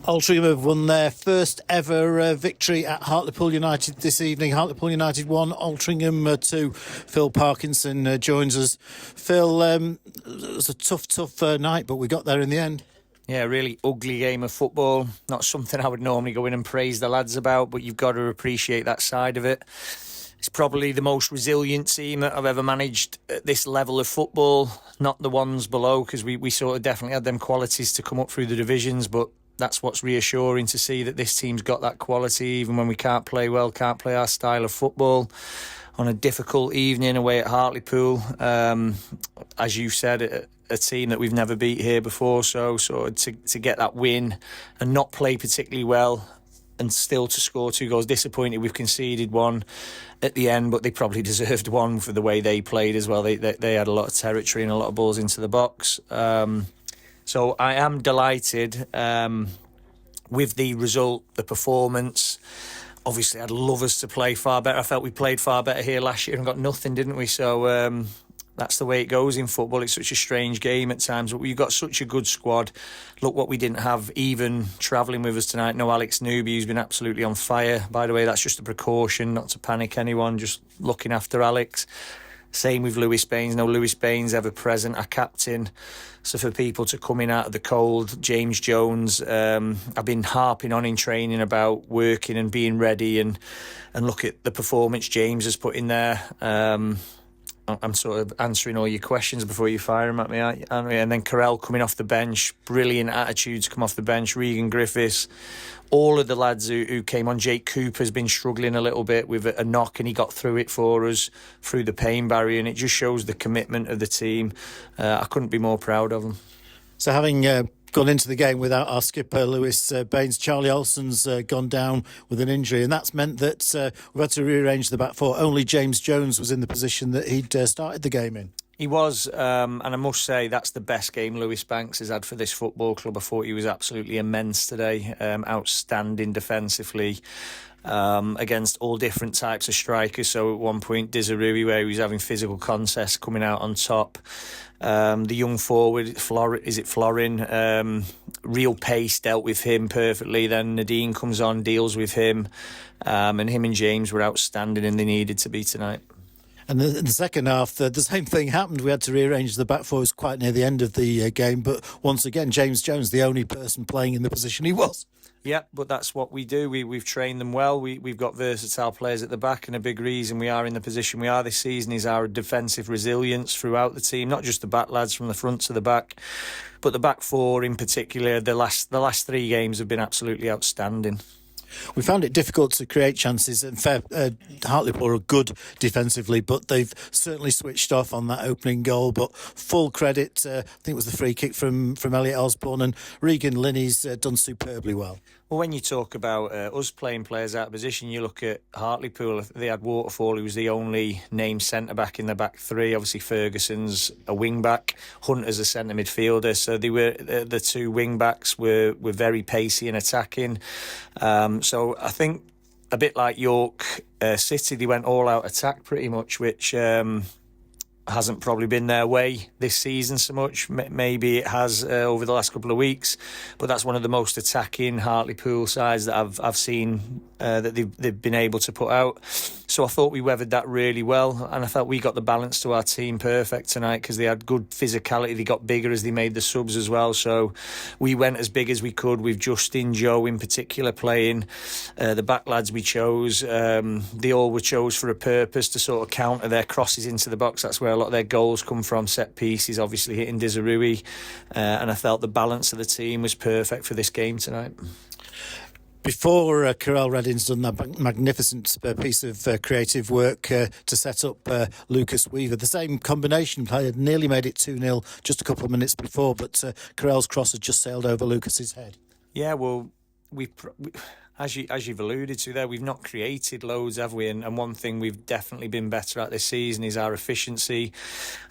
Altrincham have won their first ever victory at Hartlepool United this evening. Hartlepool United 1, Altrincham 2. Phil Parkinson joins us. Phil, it was a tough night, but we got there in the end. Yeah, really ugly game of football. Not something I would normally go in and praise the lads about, but you've got to appreciate that side of it. It's probably the most resilient team that I've ever managed at this level of football, not the ones below, because we sort of definitely had them qualities to come up through the divisions, but that's what's reassuring to see, that this team's got that quality even when we can't play well, can't play our style of football. On a difficult evening away at Hartlepool, as you said, a team that we've never beat here before, so to get that win and not play particularly well and still to score 2 goals. Disappointed we've conceded one at the end, but they probably deserved one for the way they played as well. They had a lot of territory and a lot of balls into the box. So I am delighted with the result, the performance. Obviously, I'd love us to play far better. I felt we played far better here last year and got nothing, didn't we? So that's the way it goes in football. It's such a strange game at times, but we've got such a good squad. Look what we didn't have even travelling with us tonight. No Alex Newby, who's been absolutely on fire. By the way, that's just a precaution, not to panic anyone, just looking after Alex. Same with Lewis Baines. No Lewis Baines ever present, our captain. So for people to come in out of the cold, James Jones, I've been harping on in training about working and being ready, and look at the performance James has put in there. I'm sort of answering all your questions before you fire them at me, aren't we? And then Carell coming off the bench, brilliant attitudes come off the bench. Regan Griffiths, all of the lads who came on. Jake Cooper's been struggling a little bit with a knock, and he got through it for us, through the pain barrier, and it just shows the commitment of the team. I couldn't be more proud of them. So having gone into the game without our skipper Lewis Baines, Charlie Olsen's gone down with an injury, and that's meant that we've had to rearrange the back four. Only James Jones was in the position that he'd started the game in. He was, and I must say that's the best game Lewis Banks has had for this football club. I thought he was absolutely immense today, outstanding defensively. Against all different types of strikers. So at one point, Dizarui, where he was having physical contests, coming out on top. The young forward, Florin, real pace, dealt with him perfectly. Then Nadine comes on, deals with him. And him and James were outstanding, and they needed to be tonight. And in the second half, the same thing happened. We had to rearrange the back fours quite near the end of the game. But once again, James Jones, the only person playing in the position he was. Yeah, but that's what we do. We've trained them well. We've got versatile players at the back, and a big reason we are in the position we are this season is our defensive resilience throughout the team. Not just the back lads from the front to the back, but the back four in particular. The last 3 games have been absolutely outstanding. We found it difficult to create chances, and Hartlepool are good defensively, but they've certainly switched off on that opening goal. But full credit, I think it was the free kick from Elliot Osborne, and Regan Linney's done superbly well. Well, when you talk about us playing players out of position, you look at Hartlepool. They had Waterfall, who was the only named centre-back in the back 3. Obviously, Ferguson's a wing-back, Hunter's a centre midfielder. So they were the 2 wing-backs were very pacey and attacking. So I think a bit like York City, they went all-out attack pretty much, which hasn't probably been their way this season so much. Maybe it has over the last couple of weeks, but that's one of the most attacking Hartlepool sides that I've seen that they've been able to put out. So I thought we weathered that really well, and I felt we got the balance to our team perfect tonight, because they had good physicality. They got bigger as they made the subs as well, so we went as big as we could with Justin, Joe in particular playing. The back lads we chose, they all were chose for a purpose, to sort of counter their crosses into the box. That's where a lot of their goals come from, set pieces, obviously hitting Dizarui, and I felt the balance of the team was perfect for this game tonight. Before Carell Redding's done that magnificent piece of creative work to set up Lucas Weaver, the same combination play had nearly made it 2-0 just a couple of minutes before, but Carell's cross had just sailed over Lucas's head. Yeah, well, we as you've alluded to there, we've not created loads, have we? And one thing we've definitely been better at this season is our efficiency,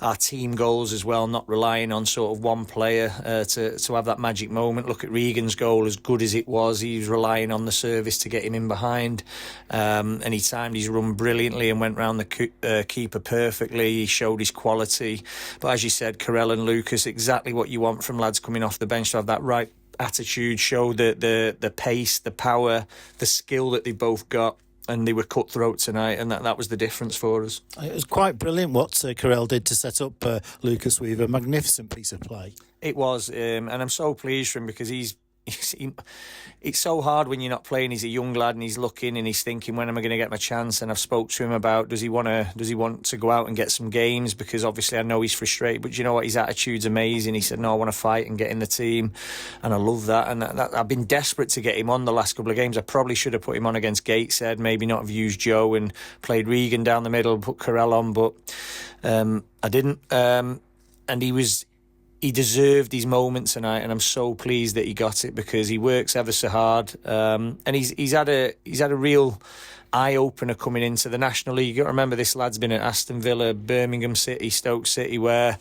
our team goals as well, not relying on sort of one player to have that magic moment. Look at Regan's goal, as good as it was, he was relying on the service to get him in behind, and he timed his run brilliantly and went round the keeper perfectly. He showed his quality. But as you said, Carell and Lucas, exactly what you want from lads coming off the bench, to have that right attitude, show the pace, the power, the skill that they both got. And they were cutthroat tonight, and that was the difference for us. It was quite brilliant what Carell did to set up Lucas Weaver. Magnificent piece of play. It was, and I'm so pleased for him because it's so hard when you're not playing. He's a young lad and he's looking and he's thinking, when am I going to get my chance? And I've spoke to him about does he want to go out and get some games, because obviously I know he's frustrated, but you know what, his attitude's amazing. He said, no, I want to fight and get in the team, and I love that. And that I've been desperate to get him on the last couple of games. I probably should have put him on against Gateshead, maybe not have used Joe and played Regan down the middle, put Carell on, but I didn't, and he deserved his moment tonight, and I'm so pleased that he got it, because he works ever so hard, and he's had a real eye opener coming into the National League. You got to remember, this lad's been at Aston Villa, Birmingham City, Stoke City, where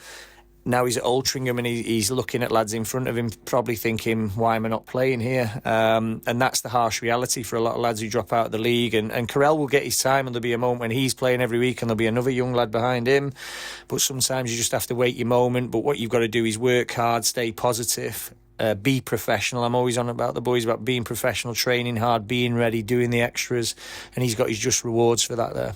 now he's at Altrincham, and he's looking at lads in front of him, probably thinking, why am I not playing here? And that's the harsh reality for a lot of lads who drop out of the league. And Carell will get his time, and there'll be a moment when he's playing every week, and there'll be another young lad behind him. But sometimes you just have to wait your moment. But what you've got to do is work hard, stay positive, be professional. I'm always on about the boys, about being professional, training hard, being ready, doing the extras. And he's got his just rewards for that there.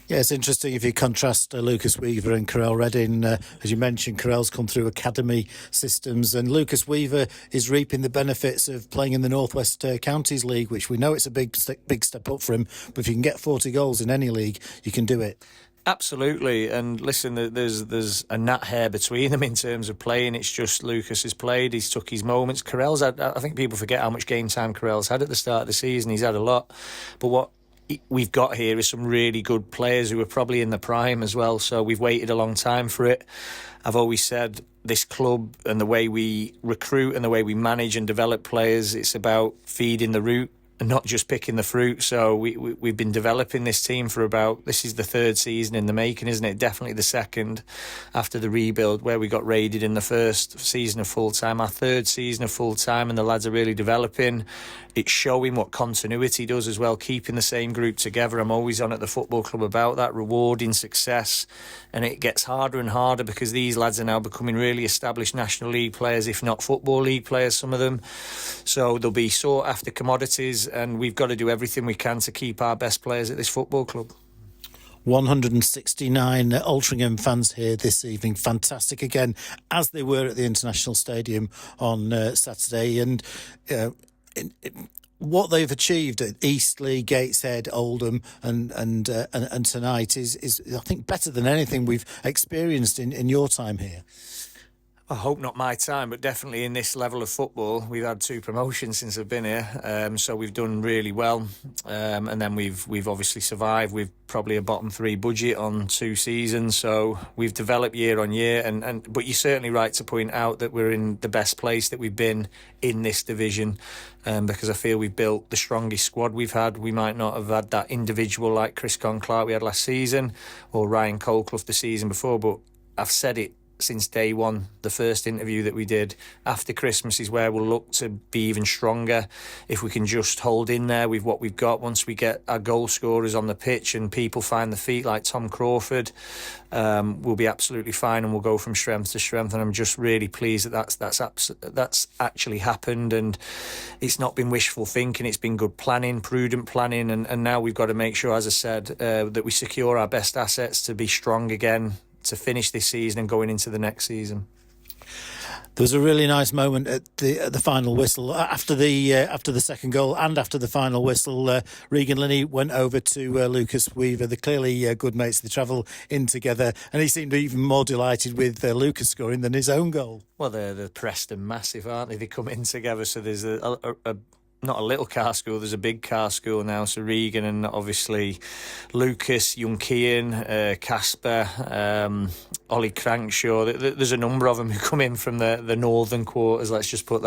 Yeah, it's interesting if you contrast Lucas Weaver and Carell Redding. As you mentioned, Carell's come through academy systems, and Lucas Weaver is reaping the benefits of playing in the North West Counties League, which we know it's a big step up for him. But if you can get 40 goals in any league, you can do it. Absolutely, and listen, there's a gnat hair between them in terms of playing. It's just Lucas has played, he's took his moments. Carell's had, I think people forget how much game time Carell's had at the start of the season. He's had a lot, but what we've got here is some really good players who are probably in the prime as well, so we've waited a long time for it. I've always said this club and the way we recruit and the way we manage and develop players, it's about feeding the root and not just picking the fruit. So we've been developing this team for this is the third season in the making, isn't it? Definitely the second after the rebuild, where we got raided in the first season of full-time. Our third season of full-time, and the lads are really developing. It's showing what continuity does as well, keeping the same group together. I'm always on at the football club about that, rewarding success. And it gets harder and harder because these lads are now becoming really established National League players, if not Football League players, some of them. So they'll be sought after commodities, and we've got to do everything we can to keep our best players at this football club. 169 Altrincham fans here this evening. Fantastic again, as they were at the International Stadium on Saturday. And what they've achieved at Eastleigh, Gateshead, Oldham, and tonight is I think better than anything we've experienced in your time here. I hope not my time, but definitely in this level of football, we've had 2 promotions since I've been here, so we've done really well, and then we've obviously survived. We've probably a bottom 3 budget on 2 seasons, so we've developed year on year. But you're certainly right to point out that we're in the best place that we've been in this division, because I feel we've built the strongest squad we've had. We might not have had that individual like Chris Clark we had last season, or Ryan Colclough the season before, but I've said it since day one, the first interview that we did after Christmas is where we'll look to be even stronger. If we can just hold in there with what we've got, once we get our goal scorers on the pitch and people find the feet like Tom Crawford, we'll be absolutely fine, and we'll go from strength to strength. And I'm just really pleased that that's actually happened, and it's not been wishful thinking. It's been good planning, prudent planning, and now we've got to make sure, as I said, that we secure our best assets to be strong again, to finish this season and going into the next season. There was a really nice moment at the final whistle after the second goal, and after the final whistle, Regan Linney went over to Lucas Weaver. They're clearly good mates. They travel in together, and he seemed even more delighted with Lucas scoring than his own goal. Well, they're Preston massive, aren't they? They come in together, so there's a not a little car school, there's a big car school now. So Regan and obviously Lucas, young Kean, Casper, Ollie Crankshaw. There's a number of them who come in from the northern quarters, let's just put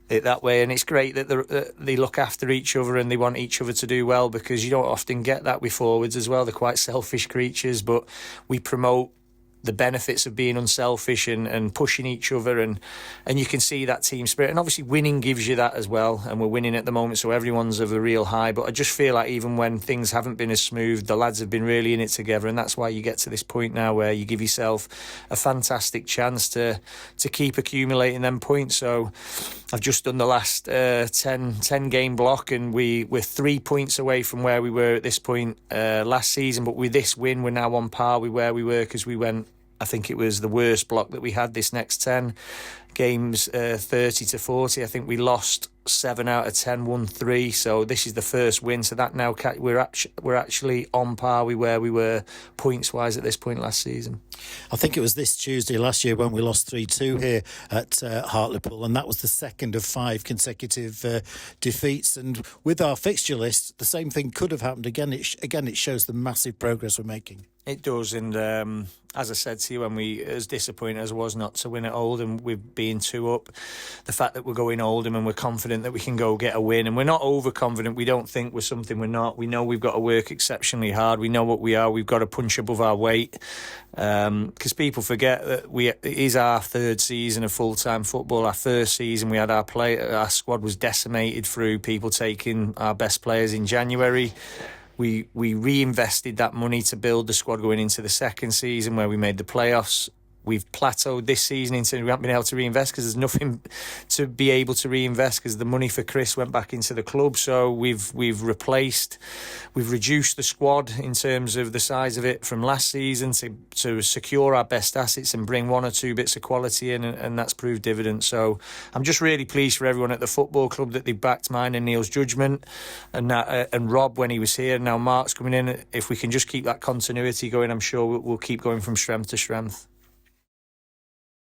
it that way. And it's great that they look after each other and they want each other to do well, because you don't often get that with forwards as well. They're quite selfish creatures, but we promote the benefits of being unselfish and pushing each other, and you can see that team spirit. And obviously winning gives you that as well, and we're winning at the moment, so everyone's of a real high. But I just feel like even when things haven't been as smooth, the lads have been really in it together, and that's why you get to this point now where you give yourself a fantastic chance to keep accumulating them points. So I've just done the last 10 game block, and we're 3 points away from where we were at this point last season. But with this win, we're now on par with where we were, because we went, I think it was the worst block that we had this next 10 games, 30 to 40. I think we lost 7 out of 10, won 3. So this is the first win. So that now we're actually on par with where we were points wise at this point last season. I think it was this Tuesday last year when we lost 3-2 here at Hartlepool, and that was the second of 5 consecutive defeats. And with our fixture list, the same thing could have happened again. It shows the massive progress we're making. It does, and as I said to you, when we, as disappointed as I was not to win at Oldham, with being 2 up, the fact that we're going Oldham and we're confident that we can go get a win, and we're not overconfident. We don't think we're something we're not. We know we've got to work exceptionally hard. We know what we are. We've got to punch above our weight, because people forget that it is our 3rd season of full-time football. Our 1st season, we had our squad was decimated through people taking our best players in January. We reinvested that money to build the squad going into the 2nd season where we made the playoffs. We've plateaued this season into we haven't been able to reinvest because there's nothing to be able to reinvest because the money for Chris went back into the club. So we've reduced the squad in terms of the size of it from last season to secure our best assets and bring 1 or 2 bits of quality in, and that's proved dividends. So I'm just really pleased for everyone at the football club that they backed mine and Neil's judgment, and Rob when he was here. Now Mark's coming in. If we can just keep that continuity going, I'm sure we'll keep going from strength to strength.